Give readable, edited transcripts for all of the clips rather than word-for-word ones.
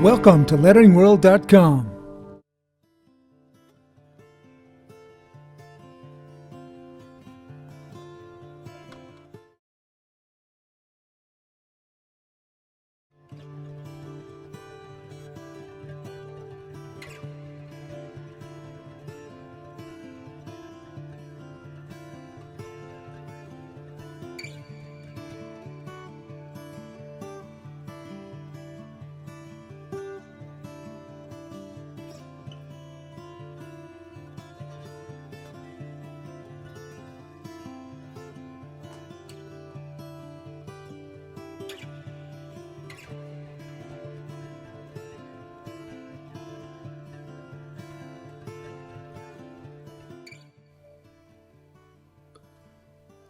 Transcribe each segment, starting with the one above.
Welcome to letteringworld.com.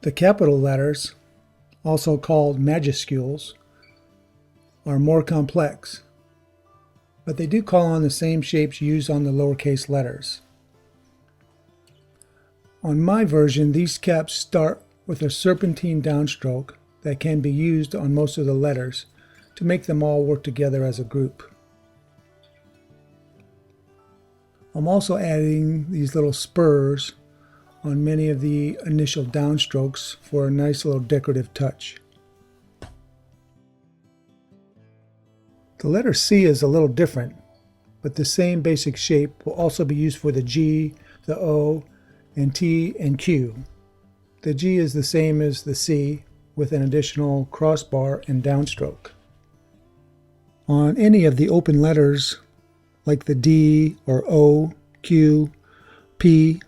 The capital letters, also called majuscules, are more complex, but they do call on the same shapes used on the lowercase letters. On my version, these caps start with a serpentine downstroke that can be used on most of the letters to make them all work together as a group. I'm also adding these little spurs on many of the initial downstrokes for a nice little decorative touch. The letter C is a little different, but the same basic shape will also be used for the G, the O, and T and Q. The G is the same as the C with an additional crossbar and downstroke. On any of the open letters like the D or O, Q, P,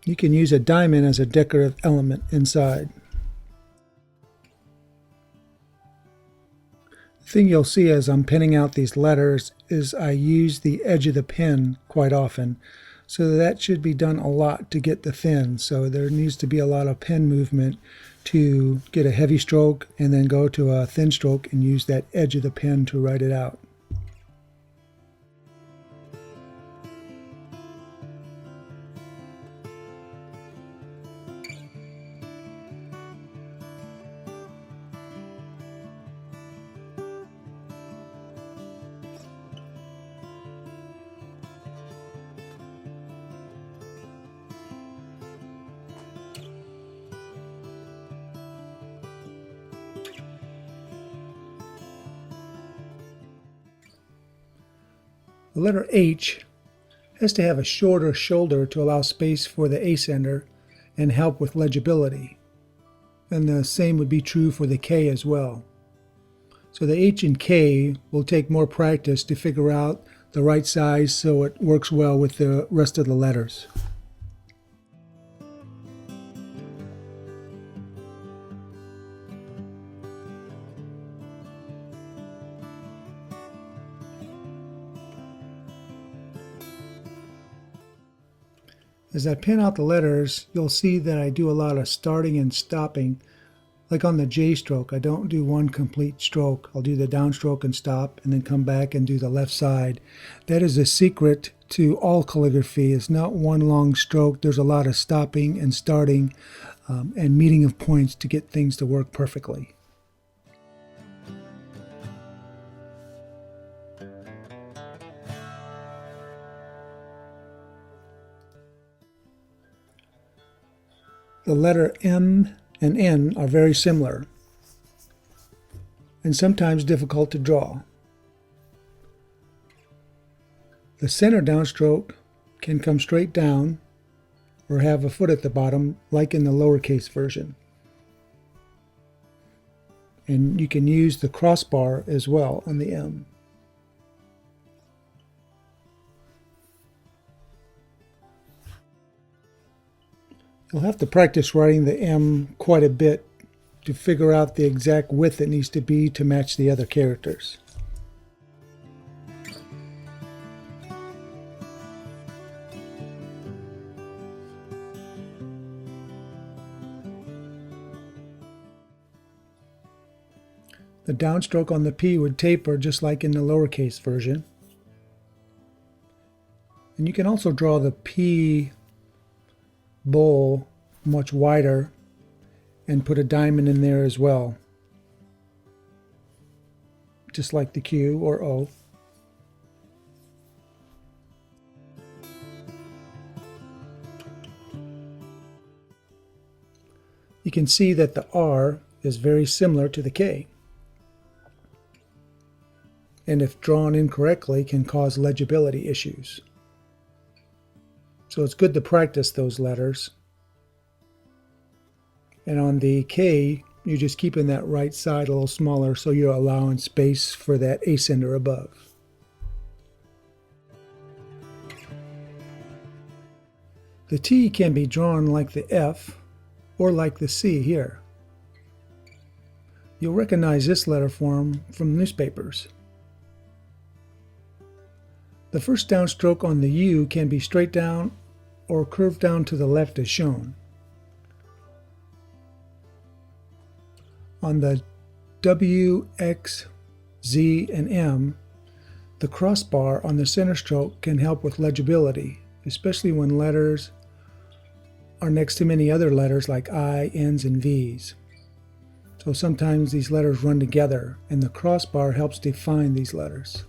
you can use a diamond as a decorative element inside. The thing you'll see as I'm pinning out these letters is I use the edge of the pen quite often, so that should be done a lot to get the thin. So there needs to be a lot of pen movement to get a heavy stroke and then go to a thin stroke and use that edge of the pen to write it out. The letter H has to have a shorter shoulder to allow space for the ascender and help with legibility. And the same would be true for the K as well. So the H and K will take more practice to figure out the right size so it works well with the rest of the letters. As I pin out the letters, you'll see that I do a lot of starting and stopping. Like on the J stroke, I don't do one complete stroke. I'll do the downstroke and stop, and then come back and do the left side. That is a secret to all calligraphy. It's not one long stroke. There's a lot of stopping and starting and meeting of points to get things to work perfectly. The letter M and N are very similar and sometimes difficult to draw. The center downstroke can come straight down or have a foot at the bottom like in the lowercase version. And you can use the crossbar as well on the M. You'll have to practice writing the M quite a bit to figure out the exact width it needs to be to match the other characters. The downstroke on the P would taper just like in the lowercase version. And you can also draw the P bowl much wider and put a diamond in there as well, just like the Q or O. You can see that the R is very similar to the K, and if drawn incorrectly can cause legibility issues. So it's good to practice those letters. And on the K, you're just keeping that right side a little smaller so you're allowing space for that ascender above. The T can be drawn like the F or like the C here. You'll recognize this letter form from newspapers. The first downstroke on the U can be straight down or curved down to the left as shown. On the W, X, Z, and M, the crossbar on the center stroke can help with legibility, especially when letters are next to many other letters like I, N's, and V's. So sometimes these letters run together, and the crossbar helps define these letters.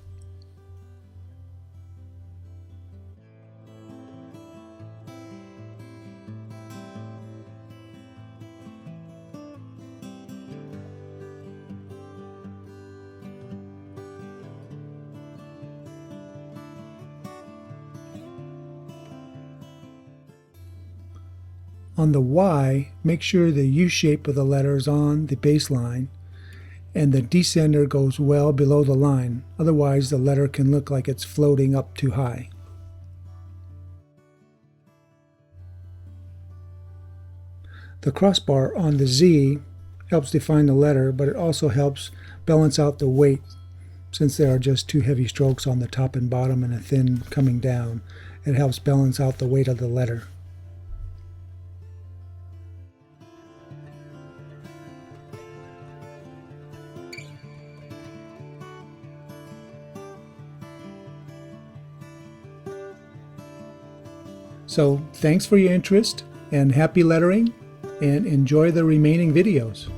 On the Y, make sure the U shape of the letter is on the baseline and the descender goes well below the line. Otherwise, the letter can look like it's floating up too high. The crossbar on the Z helps define the letter, but it also helps balance out the weight since there are just two heavy strokes on the top and bottom and a thin coming down. It helps balance out the weight of the letter. So thanks for your interest and happy lettering, and enjoy the remaining videos.